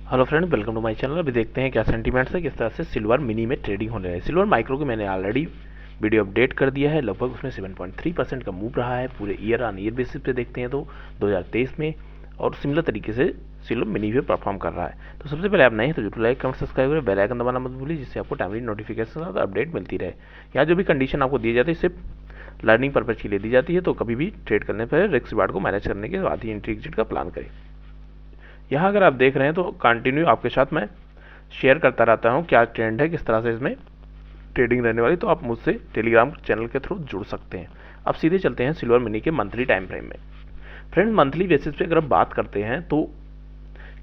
Hello friend, welcome to my channel. अभी देखते हैं क्या सेंटीमेंट्स है, किस तरह से सिल्वर मिनी में ट्रेडिंग होने है। सिल्वर माइक्रो की मैंने ऑलरेडी वीडियो अपडेट कर दिया है। लगभग उसमें 7.3% का मूव रहा है पूरे ईयर ऑन ईयर बेसिस पे देखते हैं तो 2023 में, और सिमिलर तरीके से सिल्वर मिनी पे परफॉर्म कर रहा है। तो सबसे पहले आप नए हैं तो जरूर लाइक कमेंट सब्सक्राइब करें, बेल आइकन दबाना मत भूलिए, जिससे आपको टाइमली नोटिफिकेशन और अपडेट मिलती रहे। यहाँ जो भी कंडीशन आपको दी जाती है सिर्फ लर्निंग पर्पज के लिए दी जाती है, तो कभी भी ट्रेड करने पर रिस्क रिवार्ड को मैनेज करने के बाद ही एंट्री एग्जिट का प्लान करें। यहाँ अगर आप देख रहे हैं तो कंटिन्यू आपके साथ मैं शेयर करता रहता हूँ क्या ट्रेंड है, किस तरह से इसमें ट्रेडिंग रहने वाली। तो आप मुझसे टेलीग्राम चैनल के थ्रू जुड़ सकते हैं। अब सीधे चलते हैं सिल्वर मिनी के मंथली टाइम फ्रेम में। फ्रेंड, मंथली बेसिस पे अगर आप बात करते हैं तो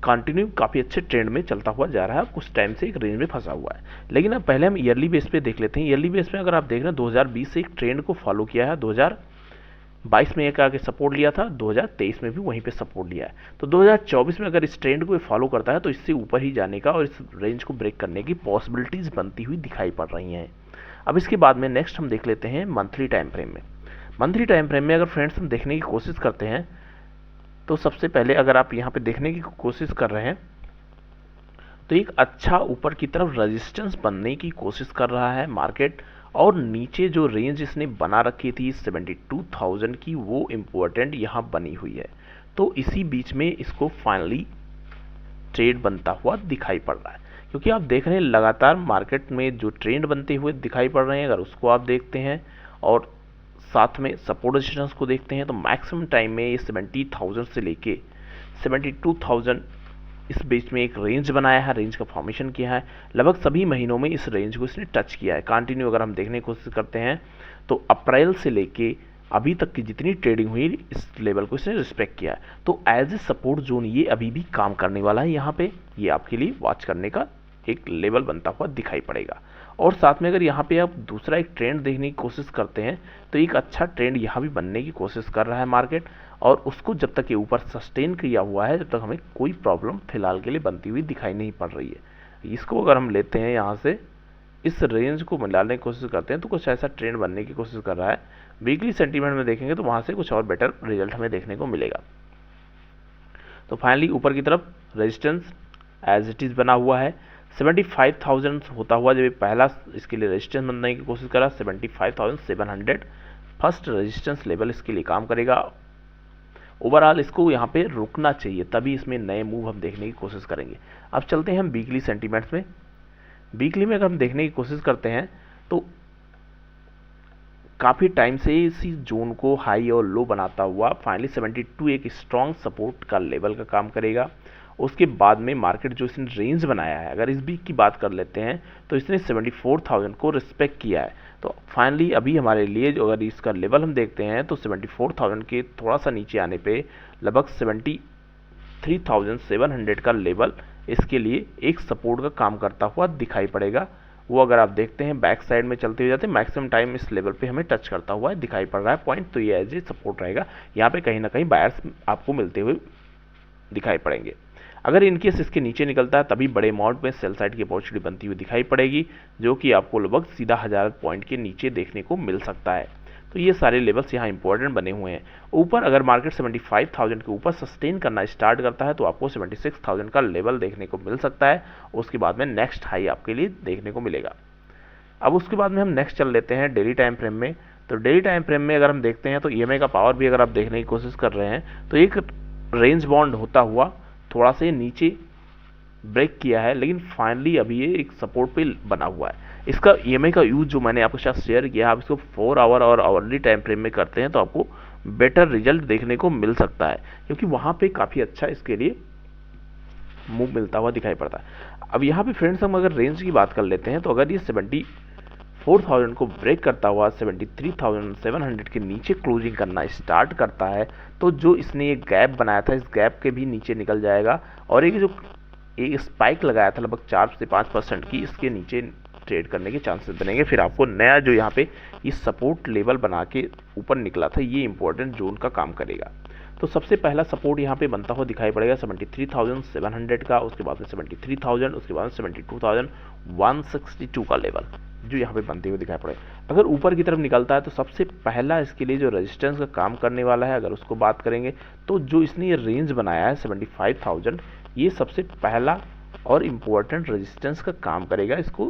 कंटिन्यू काफ़ी अच्छे ट्रेंड में चलता हुआ जा रहा है, कुछ टाइम से एक रेंज में फंसा हुआ है। लेकिन अब पहले हम ईयरली बेस पे देख लेते हैं। ईयरली बेस पे अगर आप देख रहे हैं 2020 से एक ट्रेंड को फॉलो किया है, 2022 में एक आगे सपोर्ट लिया था, 2023 में भी वहीं पे सपोर्ट लिया है। तो 2024 में अगर इस ट्रेंड को फॉलो करता है तो इससे ऊपर ही जाने का और इस रेंज को ब्रेक करने की पॉसिबिलिटीज बनती हुई दिखाई पड़ रही हैं। अब इसके बाद में नेक्स्ट हम देख लेते हैं मंथली टाइम फ्रेम में। मंथली टाइम फ्रेम में अगर फ्रेंड्स हम देखने की कोशिश करते हैं तो सबसे पहले अगर आप यहाँ पे देखने की कोशिश कर रहे हैं तो एक अच्छा ऊपर की तरफ रेजिस्टेंस बनने की कोशिश कर रहा है मार्केट, और नीचे जो रेंज इसने बना रखी थी 72,000 की, वो इम्पोर्टेंट यहाँ बनी हुई है। तो इसी बीच में इसको फाइनली ट्रेड बनता हुआ दिखाई पड़ रहा है, क्योंकि आप देख रहे हैं लगातार मार्केट में जो ट्रेंड बनते हुए दिखाई पड़ रहे हैं, अगर उसको आप देखते हैं और साथ में सपोर्ट रेजिस्टेंस को देखते हैं तो मैक्सिमम टाइम में ये 70,000 से लेके 72,000 इस बीच में एक रेंज बनाया है, रेंज का फॉर्मेशन किया है। लगभग सभी महीनों में इस रेंज को इसने टच किया है कंटिन्यू। अगर हम देखने की कोशिश करते हैं तो अप्रैल से लेके अभी तक की जितनी ट्रेडिंग हुई इस लेवल को इसने रिस्पेक्ट किया है। तो एज ए सपोर्ट जोन ये अभी भी काम करने वाला है। यहाँ पे ये आपके लिए वॉच करने का एक लेवल बनता हुआ दिखाई पड़ेगा। और साथ में अगर यहाँ पे आप दूसरा एक ट्रेंड देखने की कोशिश करते हैं तो एक अच्छा ट्रेंड यहाँ भी बनने की कोशिश कर रहा है मार्केट, और उसको जब तक ये ऊपर सस्टेन किया हुआ है, जब तक हमें कोई प्रॉब्लम फिलहाल के लिए बनती हुई दिखाई नहीं पड़ रही है। इसको अगर हम लेते हैं यहाँ से इस रेंज को मिलाने की कोशिश करते हैं तो कुछ ऐसा ट्रेंड बनने की कोशिश कर रहा है। वीकली सेंटीमेंट में देखेंगे तो वहाँ से कुछ और बेटर रिजल्ट हमें देखने को मिलेगा। तो फाइनली ऊपर की तरफ रेजिस्टेंस एज इट इज़ बना हुआ है। 75,000 होता हुआ जब पहला इसके लिए रेजिस्टेंस बनने की कोशिश करा, 75,700 फर्स्ट रेजिस्टेंस लेवल इसके लिए काम करेगा। ओवरऑल इसको यहाँ पे रुकना चाहिए, तभी इसमें नए मूव हम देखने की कोशिश करेंगे। अब चलते हैं हम वीकली सेंटीमेंट्स में। वीकली में अगर हम देखने की कोशिश करते हैं तो काफ़ी टाइम से इसी जोन को हाई और लो बनाता हुआ फाइनली 72 एक स्ट्रॉन्ग सपोर्ट का लेवल का काम करेगा। उसके बाद में मार्केट जो इसने रेंज बनाया है, अगर इस वीक की बात कर लेते हैं तो इसने 74,000 को रिस्पेक्ट किया है। तो फाइनली अभी हमारे लिए जो अगर इसका लेवल हम देखते हैं तो 74,000 के थोड़ा सा नीचे आने पे लगभग 73,700 का लेवल इसके लिए एक सपोर्ट का काम करता हुआ दिखाई पड़ेगा। वो अगर आप देखते हैं बैक साइड में चलते हुए जाते हैं, मैक्सिमम टाइम इस लेवल पे हमें टच करता हुआ दिखाई पड़ रहा है पॉइंट। तो ये एज ए सपोर्ट रहेगा, यहाँ पे कहीं ना कहीं बायर्स आपको मिलते हुए दिखाई पड़ेंगे। अगर इनकेस इसके नीचे निकलता है तभी बड़े अमाउंट में सेल साइड की अपॉर्चुनिटी बनती हुई दिखाई पड़ेगी, जो कि आपको लगभग सीधा 1000 पॉइंट के नीचे देखने को मिल सकता है। तो ये सारे लेवल्स यहाँ इंपॉर्टेंट बने हुए हैं। ऊपर अगर मार्केट 75,000 के ऊपर सस्टेन करना स्टार्ट करता है तो आपको 76,000 का लेवल देखने को मिल सकता है। उसके बाद में नेक्स्ट हाई आपके लिए देखने को मिलेगा। अब उसके बाद में हम नेक्स्ट चल लेते हैं डेली टाइम फ्रेम में। तो डेली टाइम फ्रेम में अगर हम देखते हैं तो ईएमए का पावर भी अगर आप देखने की कोशिश कर रहे हैं तो एक रेंज बाउंड होता हुआ थोड़ा से नीचे ब्रेक किया है, लेकिन फाइनली अभी ये एक सपोर्ट पे बना हुआ है। इसका ईएमए का यूज जो मैंने आपके साथ शेयर किया, आप इसको 4 आवर और आवरली टाइम फ्रेम में करते हैं तो आपको बेटर रिजल्ट देखने को मिल सकता है, क्योंकि वहाँ पे काफ़ी अच्छा इसके लिए मूव मिलता हुआ दिखाई पड़ता है। अब यहाँ पे फ्रेंड्स हम अगर रेंज की बात कर लेते हैं तो अगर ये 74,000 को ब्रेक करता हुआ 73,700 के नीचे क्लोजिंग करना स्टार्ट करता है तो जो इसने एक गैप बनाया था इस गैप के भी नीचे निकल जाएगा, और एक जो एक स्पाइक लगाया था लगभग 4 से 5% की, इसके नीचे ट्रेड करने के चांसेस बनेंगे। फिर आपको नया जो यहाँ पे ये सपोर्ट लेवल बना के ऊपर निकला था, ये इंपॉर्टेंट जोन का काम करेगा। तो सबसे पहला सपोर्ट यहाँ पे बनता हुआ दिखाई पड़ेगा 73,700 का, उसके बाद में 73,000, उसके बाद में 72,162 का लेवल जो यहाँ पे बनते हुए दिखाई पड़े। अगर ऊपर की तरफ निकलता है तो सबसे पहला इसके लिए जो रेजिस्टेंस का काम करने वाला है, अगर उसको बात करेंगे तो जो इसने ये रेंज बनाया है 75,000, ये सबसे पहला और इम्पोर्टेंट रेजिस्टेंस का काम करेगा इसको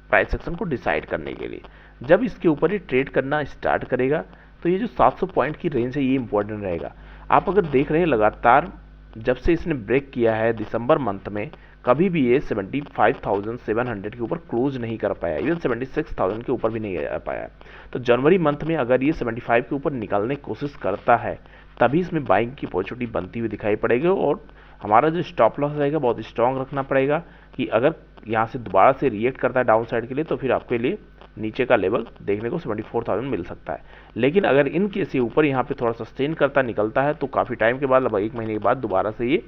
प्राइस एक्शन को डिसाइड करने के लिए। जब इसके ऊपर ये ट्रेड करना स्टार्ट करेगा तो ये जो 700 पॉइंट की रेंज है ये इंपॉर्टेंट रहेगा। आप अगर देख रहे हैं लगातार जब से इसने ब्रेक किया है दिसंबर मंथ में, कभी भी ये 75,700 के ऊपर क्लोज नहीं कर पाया, इवन 76,000 के ऊपर भी नहीं आ पाया। तो जनवरी मंथ में अगर ये 75 के ऊपर निकालने की कोशिश करता है तभी इसमें बाइंग की अपॉर्चुनिटी बनती हुई दिखाई पड़ेगी। और हमारा जो स्टॉप लॉस रहेगा बहुत स्ट्रांग रखना पड़ेगा कि अगर यहाँ से दोबारा से रिएक्ट करता है डाउन साइड के लिए तो फिर आपके लिए नीचे का लेवल देखने को 74,000 मिल सकता है। लेकिन अगर इन केस ये ऊपर यहाँ पे थोड़ा सस्टेन करता निकलता है तो काफ़ी टाइम के बाद, लगभग 1 महीने के बाद दोबारा से ये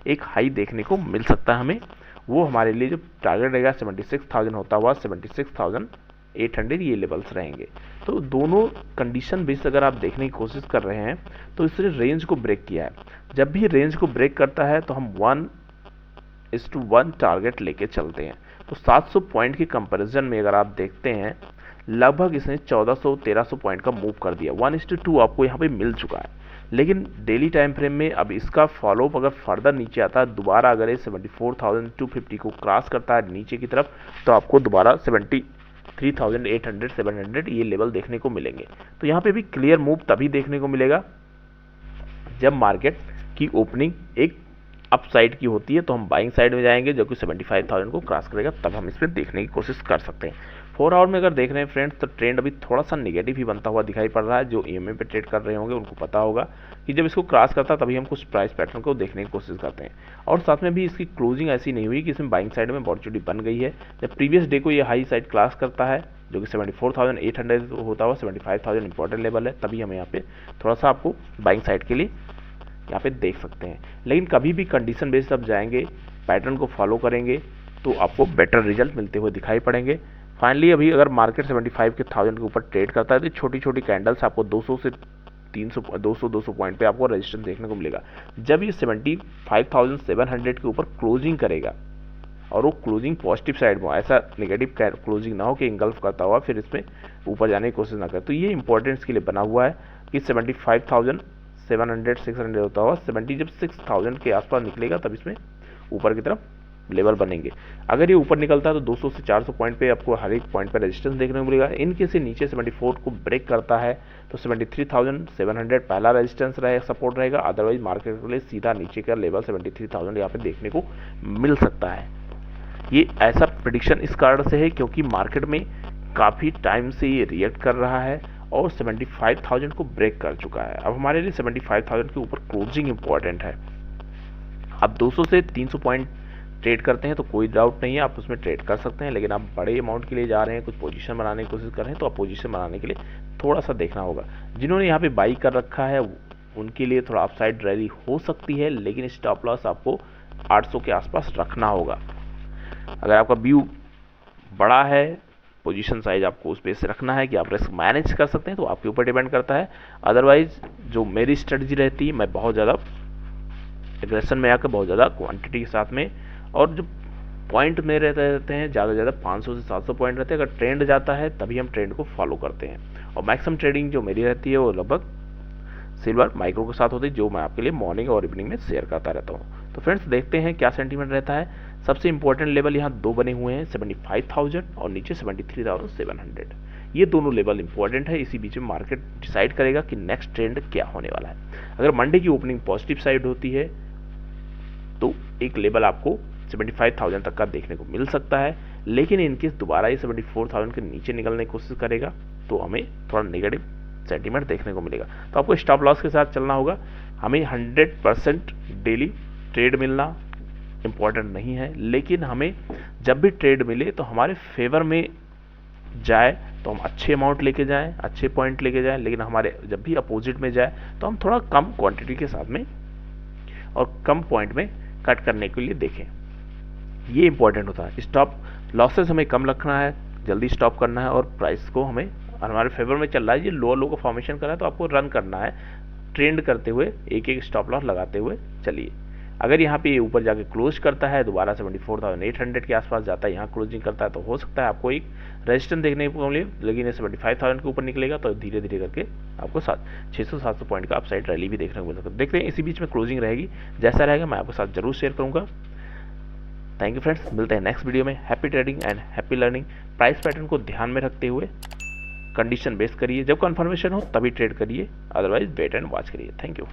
एक हाई देखने को मिल सकता है हमें। वो हमारे लिए जो टारगेट रहेगा 76,000 होता हुआ 76,800 ये लेवल्स रहेंगे। तो दोनों कंडीशन बेस्ड अगर आप देखने की कोशिश कर रहे हैं तो इसने रेंज को ब्रेक किया है। जब भी रेंज को ब्रेक करता है तो हम 1:1 टारगेट लेके चलते हैं। तो 700 पॉइंट के कंपैरिजन में अगर आप देखते हैं लगभग इसने 1400-1300 पॉइंट का मूव कर दिया। 1:2 आपको यहाँ पे मिल चुका है। लेकिन डेली टाइम फ्रेम में अब इसका फॉलोअप अगर फर्दर नीचे आता है, दोबारा अगर ये 74,250 को क्रॉस करता है नीचे की तरफ तो आपको दोबारा 73,800 700 ये लेवल देखने को मिलेंगे। तो यहाँ पे भी क्लियर मूव तभी देखने को मिलेगा जब मार्केट की ओपनिंग एक अप साइड की होती है, तो हम बाइंग साइड में जाएंगे जो कि 75,000 को क्रॉस करेगा तब हम इसमें देखने की कोशिश कर सकते हैं। 4 आवर में अगर देख रहे हैं फ्रेंड्स तो ट्रेंड अभी थोड़ा सा नेगेटिव ही बनता हुआ दिखाई पड़ रहा है। जो ईएमए पे ट्रेड कर रहे होंगे उनको पता होगा कि जब इसको क्रॉस करता है तभी हम कुछ प्राइस पैटर्न को देखने की कोशिश करते हैं। और साथ में भी इसकी क्लोजिंग ऐसी नहीं हुई कि इसमें बाइंग साइड में अपॉर्चुनिटी बन गई है। जब प्रीवियस डे को ये हाई साइड क्रॉस करता है जो कि 74,800 होता हुआ 75,000 इंपॉर्टेंट लेवल है, तभी हम यहाँ पे थोड़ा सा आपको बाइंग साइड के लिए यहाँ पे देख सकते हैं। लेकिन कभी भी कंडीशन बेस्ड आप जाएंगे, पैटर्न को फॉलो करेंगे तो आपको बेटर रिजल्ट मिलते हुए दिखाई पड़ेंगे। फाइनली अभी अगर मार्केट 75,000 के ऊपर ट्रेड करता है तो छोटी छोटी कैंडल्स आपको 200 से 300 200 पॉइंट पे आपको रेजिस्टेंस देखने को मिलेगा। जब ये 75,700 के ऊपर क्लोजिंग करेगा और वो क्लोजिंग पॉजिटिव साइड में, ऐसा नेगेटिव क्लोजिंग ना हो कि इंगल्फ करता हुआ फिर इसमें ऊपर जाने की कोशिश ना करे, तो ये इंपॉर्टेंस के लिए बना हुआ है कि 75,700 600 होता हुआ 76,000 के आसपास निकलेगा तब इसमें ऊपर की तरफ लेवल बनेंगे। अगर ये ऊपर निकलता है तो 200 से 400 पॉइंट पे आपको हर एक पॉइंट पे रेजिस्टेंस देखने को मिलेगा। इनके से नीचे 74 को ब्रेक करता है तो 73,700 पहला रेजिस्टेंस रहे सपोर्ट रहेगा। अदरवाइज मार्केट के लिए सीधा नीचे का लेवल 73,000 यहाँ पे देखने को मिल सकता है। ये ऐसा प्रेडिक्शन इस कारण से है क्योंकि मार्केट में काफ़ी टाइम से ये रिएक्ट कर रहा है और 75,000 को ब्रेक कर चुका है। अब हमारे लिए 75,000 के ऊपर क्लोजिंग इंपॉर्टेंट है। अब 200 से 300 पॉइंट ट्रेड करते हैं तो कोई डाउट नहीं है, आप उसमें ट्रेड कर सकते हैं। लेकिन आप बड़े अमाउंट के लिए जा रहे हैं, कुछ पोजीशन बनाने की कोशिश कर रहे हैं, तो आप पोजीशन बनाने के लिए थोड़ा सा देखना होगा। जिन्होंने यहाँ पे बाई कर रखा है उनके लिए थोड़ा अपसाइड रैली हो सकती है, लेकिन स्टॉप लॉस आपको 800 के आसपास रखना होगा। अगर आपका व्यू बड़ा है, पोजीशन साइज आपको उस बेस से रखना है कि आप रिस्क मैनेज कर सकते हैं, तो आपके ऊपर डिपेंड करता है। अदरवाइज जो मेरी स्ट्रेटजी रहती है, मैं बहुत ज़्यादा एग्रेशन में आकर बहुत ज़्यादा क्वांटिटी के साथ में, और जो पॉइंट में रहते हैं ज़्यादा से ज़्यादा 500 से 700 पॉइंट रहते हैं। अगर ट्रेंड जाता है तभी हम ट्रेंड को फॉलो करते हैं। और मैक्सिमम ट्रेडिंग जो मेरी रहती है वो लगभग सिल्वर माइक्रो के साथ होती है, जो मैं आपके लिए मॉर्निंग और इवनिंग में शेयर करता रहता हूँ। तो फ्रेंड्स देखते हैं क्या सेंटीमेंट रहता है। सबसे इंपॉर्टेंट लेवल यहाँ दो बने हुए हैं, 75,000 और नीचे 73,700। ये दोनों लेवल इंपॉर्टेंट है। इसी बीच में मार्केट डिसाइड करेगा कि नेक्स्ट ट्रेंड क्या होने वाला है। अगर मंडे की ओपनिंग पॉजिटिव साइड होती है तो एक लेवल आपको 75,000 तक का देखने को मिल सकता है। लेकिन इनकेस दोबारा ये 74,000 के नीचे निकलने की कोशिश करेगा तो हमें थोड़ा नेगेटिव सेंटीमेंट देखने को मिलेगा। तो आपको स्टॉप लॉस के साथ चलना होगा। हमें 100% डेली ट्रेड मिलना इम्पॉर्टेंट नहीं है, लेकिन हमें जब भी ट्रेड मिले तो हमारे फेवर में जाए तो हम अच्छे अमाउंट लेके जाएं, अच्छे पॉइंट लेके जाएं। लेकिन हमारे जब भी अपोजिट में जाए तो हम थोड़ा कम क्वांटिटी के साथ में और कम पॉइंट में कट करने के लिए देखें। ये इंपॉर्टेंट होता है। स्टॉप लॉसेस हमें कम रखना है, जल्दी स्टॉप करना है, और प्राइस को हमें हमारे फेवर में चल रहा है, ये लोअर लो का फॉर्मेशन कर रहा है तो आपको रन करना है, ट्रेंड करते हुए एक एक स्टॉप लॉस लगाते हुए चलिए। अगर यहाँ पे ऊपर जाके क्लोज करता है, दोबारा 74,800 के आसपास जाता है, यहाँ क्लोजिंग करता है, तो हो सकता है आपको एक रेजिस्टेंस देखने को मिले। लेकिन ये 75,000 के ऊपर निकलेगा तो धीरे धीरे करके आपको 600-700 पॉइंट का अपसाइड रैली भी देखने को मिल सकता है। देखते हैं इसी बीच में क्लोजिंग रहेगी, जैसा रहेगा मैं आपके साथ जरूर शेयर करूँगा। थैंक यू फ्रेंड्स, मिलते हैं नेक्स्ट वीडियो में। Happy trading and happy learning. Price pattern को ध्यान में रखते हुए कंडीशन बेस करिए, जब कन्फर्मेशन हो तभी ट्रेड करिए, अदरवाइज वेट एंड वॉच करिए। Thank you.